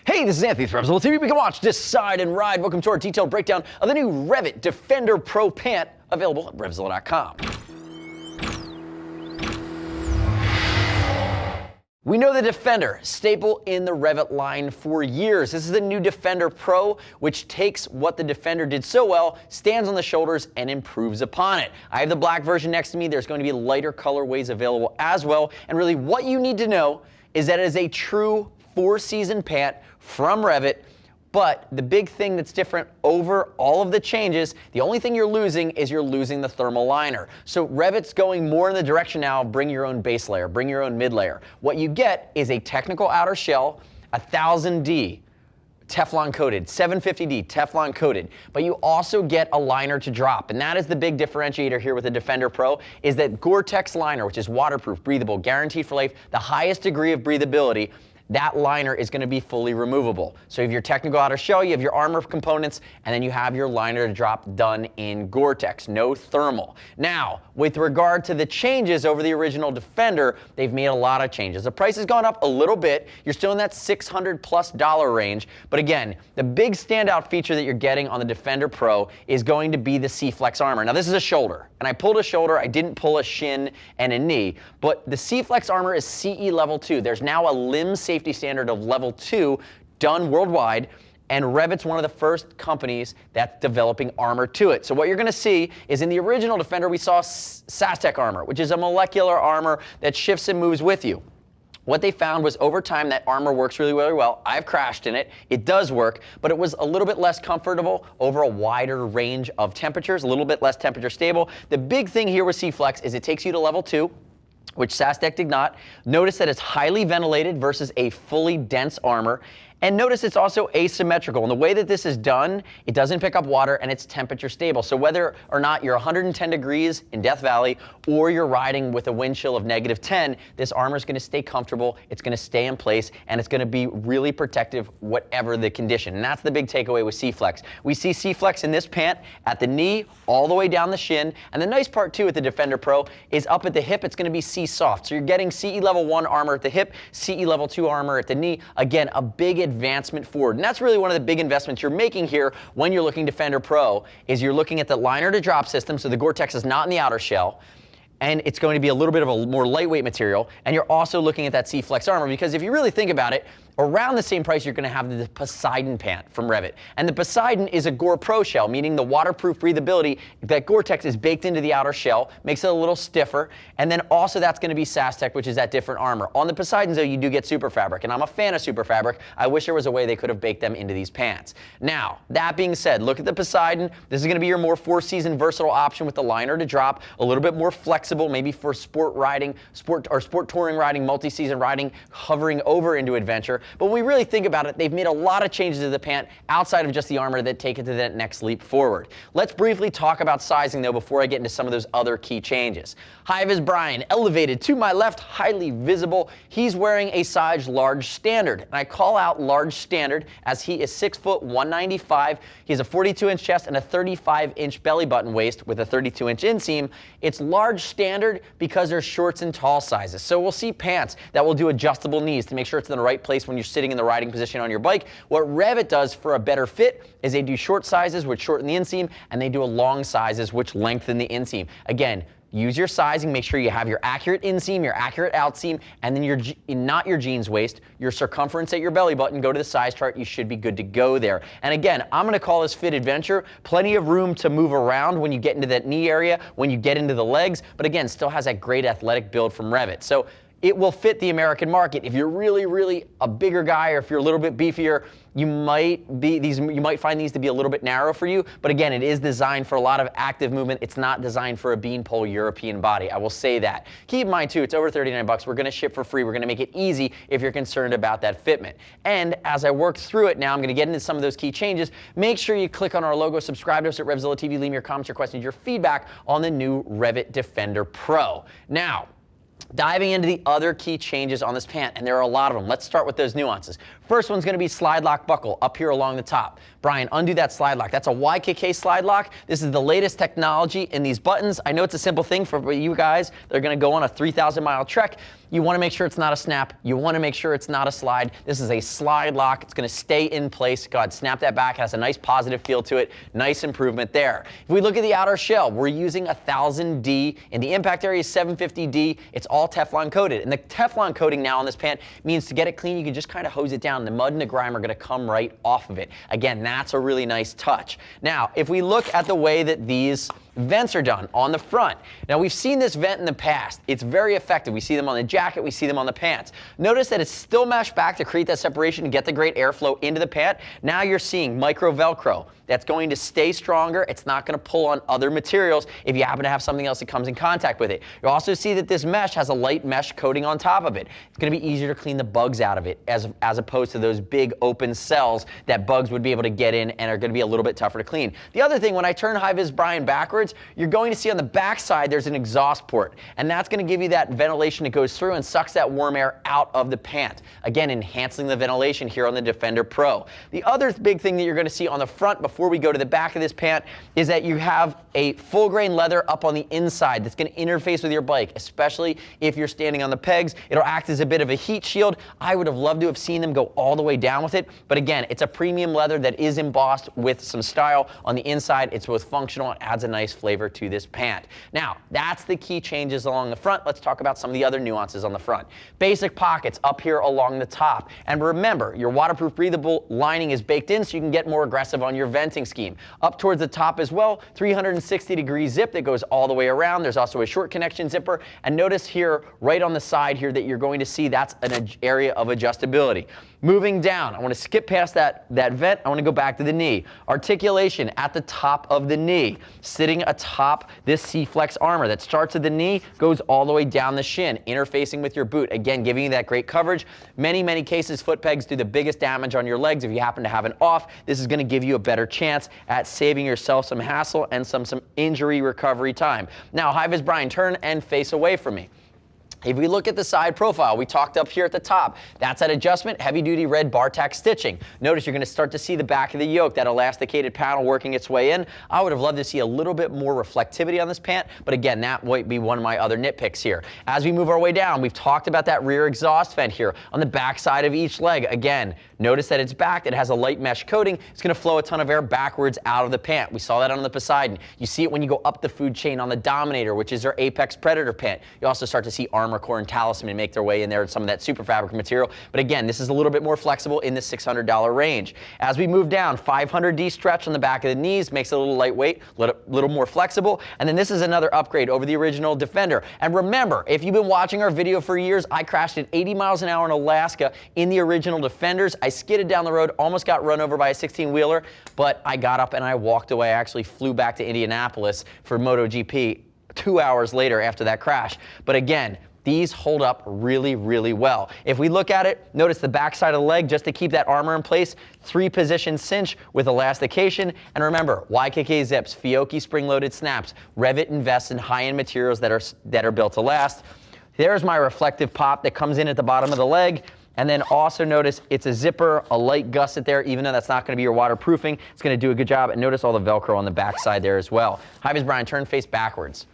Hey, this is Anthony from RevZilla TV. We can watch, decide, and ride. Welcome to our detailed breakdown of the new REVIT Defender Pro Pant, available at RevZilla.com. We know the Defender, staple in the REVIT line for years. This is the new Defender Pro, which takes what the Defender did so well, stands on the shoulders, and improves upon it. I have the black version next to me. There's going to be lighter colorways available as well. And really what you need to know is that it is a true four-season pant from REVIT. But the big thing that's different over all of the changes, the only thing you're losing is you're losing the thermal liner. So REVIT's going more in the direction now of bring your own base layer, bring your own mid layer. What you get is a technical outer shell, 1000D, Teflon coated, 750D Teflon coated, but you also get a liner to drop, and that is the big differentiator here with the Defender Pro, is that Gore-Tex liner, which is waterproof, breathable, guaranteed for life, the highest degree of breathability. That liner is going to be fully removable. So you have your technical outer shell, you have your armor components, and then you have your liner to drop done in Gore-Tex, no thermal. Now, with regard to the changes over the original Defender, they've made a lot of changes. The price has gone up a little bit. You're still in that $600+ range, but again, the big standout feature that you're getting on the Defender Pro is going to be the C-Flex armor. Now, this is a shoulder, and I pulled a shoulder, I didn't pull a shin and a knee, but the C-Flex armor is CE level 2. There's now a limb safety standard of level 2 done worldwide, and REVIT's one of the first companies that's developing armor to it. So what you're going to see is in the original Defender we saw SASTEC armor, which is a molecular armor that shifts and moves with you. What they found was over time that armor works really, really well. I've crashed in it. It does work, but it was a little bit less comfortable over a wider range of temperatures, a little bit less temperature stable. The big thing here with C-Flex is it takes you to level 2, which SASTEC did not. Notice that it's highly ventilated versus a fully dense armor. And notice it's also asymmetrical. And the way that this is done, it doesn't pick up water and it's temperature stable. So whether or not you're 110 degrees in Death Valley or you're riding with a wind chill of -10, this armor is going to stay comfortable, it's going to stay in place, and it's going to be really protective whatever the condition. And that's the big takeaway with C-Flex. We see C-Flex in this pant at the knee, all the way down the shin. And the nice part too with the Defender Pro is up at the hip, it's going to be Seesoft. So you're getting CE level 1 armor at the hip, CE level 2 armor at the knee. Again, a big advancement forward. And that's really one of the big investments you're making here when you're looking Defender Pro, is you're looking at the liner to drop system, so the Gore-Tex is not in the outer shell, and it's going to be a little bit of a more lightweight material, and you're also looking at that C-Flex armor, because if you really think about it, around the same price you're going to have the Poseidon pant from REVIT. And the Poseidon is a Gore Pro shell, meaning the waterproof breathability that Gore-Tex is baked into the outer shell, makes it a little stiffer, and then also that's going to be SASTEC, which is that different armor. On the Poseidons though, you do get super fabric, and I'm a fan of super fabric. I wish there was a way they could have baked them into these pants. Now, that being said, look at the Poseidon. This is going to be your more four-season versatile option with the liner to drop, a little bit more flexible, maybe for sport riding, sport touring riding, multi-season riding, hovering over into adventure. But when we really think about it, they've made a lot of changes to the pant outside of just the armor that take it to that next leap forward. Let's briefly talk about sizing though before I get into some of those other key changes. High-vis Brian, elevated to my left, highly visible. He's wearing a size large standard. And I call out large standard as he is 6 foot 195. He has a 42-inch chest and a 35-inch belly button waist with a 32-inch inseam. It's large standard because there's shorts and tall sizes. So we'll see pants that will do adjustable knees to make sure it's in the right place when you're sitting in the riding position on your bike. What REVIT does for a better fit is they do short sizes, which shorten the inseam, and they do a long sizes, which lengthen the inseam. Again, use your sizing, make sure you have your accurate inseam, your accurate outseam, and then not your jeans waist, your circumference at your belly button. Go to the size chart, you should be good to go there. And again, I'm going to call this fit adventure. Plenty of room to move around when you get into that knee area, when you get into the legs, but again, still has that great athletic build from REVIT. So it will fit the American market. If you're really, really a bigger guy, or if you're a little bit beefier, you might find these to be a little bit narrow for you. But again, it is designed for a lot of active movement. It's not designed for a beanpole European body. I will say that. Keep in mind too, it's over 39 bucks. We're going to ship for free. We're going to make it easy if you're concerned about that fitment. And as I work through it now, I'm going to get into some of those key changes. Make sure you click on our logo, subscribe to us at RevZilla TV, leave me your comments, your questions, your feedback on the new REVIT Defender Pro. Now, diving into the other key changes on this pant, and there are a lot of them. Let's start with those nuances. First one's gonna be slide lock buckle up here along the top. Brian, undo that slide lock. That's a YKK slide lock. This is the latest technology in these buttons. I know it's a simple thing for you guys. They're gonna go on a 3,000-mile trek. You wanna make sure it's not a snap. You wanna make sure it's not a slide. This is a slide lock. It's gonna stay in place. Go ahead, snap that back. It has a nice positive feel to it. Nice improvement there. If we look at the outer shell, we're using 1000D. In the impact area is 750D. It's all Teflon coated. And the Teflon coating now on this pant means to get it clean, you can just kind of hose it down. The mud and the grime are gonna come right off of it. Again, that's a really nice touch. Now, if we look at the way that these vents are done on the front. Now, we've seen this vent in the past. It's very effective. We see them on the jacket, we see them on the pants. Notice that it's still meshed back to create that separation and get the great airflow into the pant. Now you're seeing micro Velcro. That's going to stay stronger. It's not going to pull on other materials if you happen to have something else that comes in contact with it. You'll also see that this mesh has a light mesh coating on top of it. It's going to be easier to clean the bugs out of it as opposed to those big open cells that bugs would be able to get in and are going to be a little bit tougher to clean. The other thing, when I turn High-Vis Brian backwards, you're going to see on the back side there's an exhaust port, and that's going to give you that ventilation that goes through and sucks that warm air out of the pant. Again, enhancing the ventilation here on the Defender Pro. The other big thing that you're going to see on the front before we go to the back of this pant is that you have a full grain leather up on the inside that's going to interface with your bike, especially if you're standing on the pegs. It'll act as a bit of a heat shield. I would have loved to have seen them go all the way down with it, but again, it's a premium leather that is embossed with some style on the inside. It's both functional and adds a nice flavor to this pant. Now, that's the key changes along the front. Let's talk about some of the other nuances on the front. Basic pockets up here along the top. And remember, your waterproof breathable lining is baked in so you can get more aggressive on your venting scheme. Up towards the top as well, 360-degree zip that goes all the way around. There's also a short connection zipper. And notice here, right on the side here, that you're going to see that's an area of adjustability. Moving down, I want to skip past that vent. I want to go back to the knee. Articulation at the top of the knee, sitting atop this C-Flex armor that starts at the knee, goes all the way down the shin, interfacing with your boot. Again, giving you that great coverage. Many cases, foot pegs do the biggest damage on your legs. If you happen to have an off, this is going to give you a better chance at saving yourself some hassle and some injury recovery time. Now, High-Vis Brian, turn and face away from me. If we look at the side profile, we talked up here at the top. That's that adjustment, heavy-duty red bar-tack stitching. Notice you're going to start to see the back of the yoke, that elasticated panel working its way in. I would have loved to see a little bit more reflectivity on this pant, but again, that might be one of my other nitpicks here. As we move our way down, we've talked about that rear exhaust vent here on the back side of each leg. Again, notice that it's back. It has a light mesh coating. It's going to flow a ton of air backwards out of the pant. We saw that on the Poseidon. You see it when you go up the food chain on the Dominator, which is our Apex Predator pant. You also start to see Armor Core and Talisman make their way in there with some of that super fabric material. But again, this is a little bit more flexible in the $600 range. As we move down, 500D stretch on the back of the knees makes it a little lightweight, a little more flexible. And then this is another upgrade over the original Defender. And remember, if you've been watching our video for years, I crashed at 80 miles an hour in Alaska in the original Defenders. I skidded down the road, almost got run over by a 16-wheeler, but I got up and I walked away. I actually flew back to Indianapolis for MotoGP 2 hours later after that crash. But again, these hold up really well. If we look at it, notice the back side of the leg, just to keep that armor in place, 3-position cinch with elastication. And remember, YKK zips, Fiocchi spring-loaded snaps. REVIT invests in high-end materials that are built to last. There's my reflective pop that comes in at the bottom of the leg. And then also notice it's a zipper, a light gusset there, even though that's not going to be your waterproofing. It's going to do a good job. And notice all the Velcro on the back side there as well. High-Vis Brian, turn face backwards.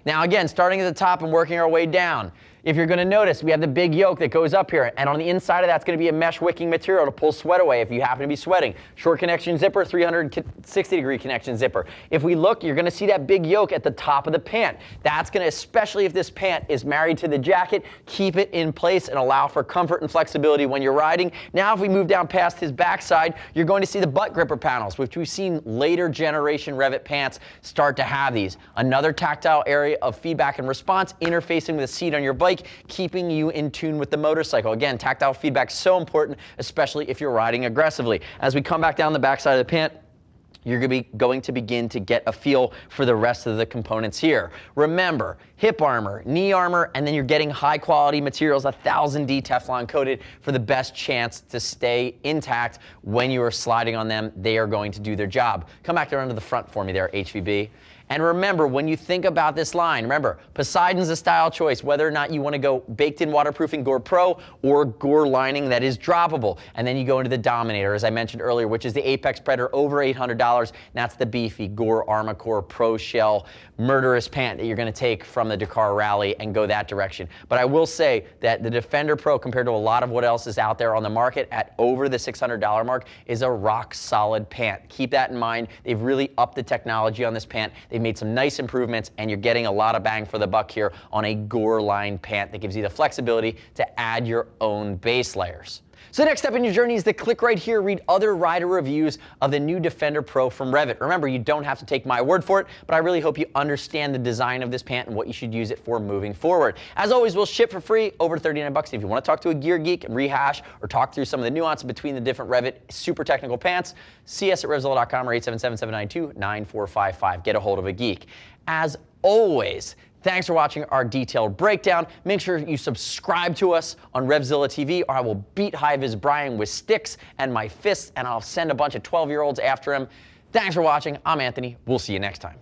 Now again, starting at the top and working our way down. If you're going to notice, we have the big yoke that goes up here, and on the inside of that's going to be a mesh wicking material to pull sweat away if you happen to be sweating. Short connection zipper, 360-degree connection zipper. If we look, you're going to see that big yoke at the top of the pant. That's going to, especially if this pant is married to the jacket, keep it in place and allow for comfort and flexibility when you're riding. Now, if we move down past his backside, you're going to see the butt gripper panels, which we've seen later generation REVIT pants start to have these. Another tactile area of feedback and response, interfacing with the seat on your bike, keeping you in tune with the motorcycle. Again, tactile feedback so important, especially if you're riding aggressively. As we come back down the backside of the pant, you're going to begin to get a feel for the rest of the components here. Remember, hip armor, knee armor, and then you're getting high quality materials, 1000D Teflon coated for the best chance to stay intact when you are sliding on them. They are going to do their job. Come back around to the front for me there, HVB. And remember, when you think about this line, remember, Poseidon's a style choice, whether or not you want to go baked-in waterproofing Gore Pro or Gore lining that is droppable. And then you go into the Dominator, as I mentioned earlier, which is the Apex Predator, over $800. And that's the beefy Gore Armacore Pro Shell murderous pant that you're going to take from the Dakar Rally and go that direction. But I will say that the Defender Pro, compared to a lot of what else is out there on the market at over the $600 mark, is a rock solid pant. Keep that in mind. They've really upped the technology on this pant. They've made some nice improvements, and you're getting a lot of bang for the buck here on a Gore line pant that gives you the flexibility to add your own base layers. So the next step in your journey is to click right here, read other rider reviews of the new Defender Pro from REVIT. Remember, you don't have to take my word for it, but I really hope you understand the design of this pant and what you should use it for moving forward. As always, we'll ship for free, over 39 bucks. If you want to talk to a gear geek and rehash or talk through some of the nuance between the different REVIT super technical pants, see us at RevZilla.com or 877-792-9455. Get a hold of a geek. As always, thanks for watching our detailed breakdown. Make sure you subscribe to us on RevZilla TV, or I will beat High-Vis Brian with sticks and my fists, and I'll send a bunch of 12-year-olds after him. Thanks for watching. I'm Anthony. We'll see you next time.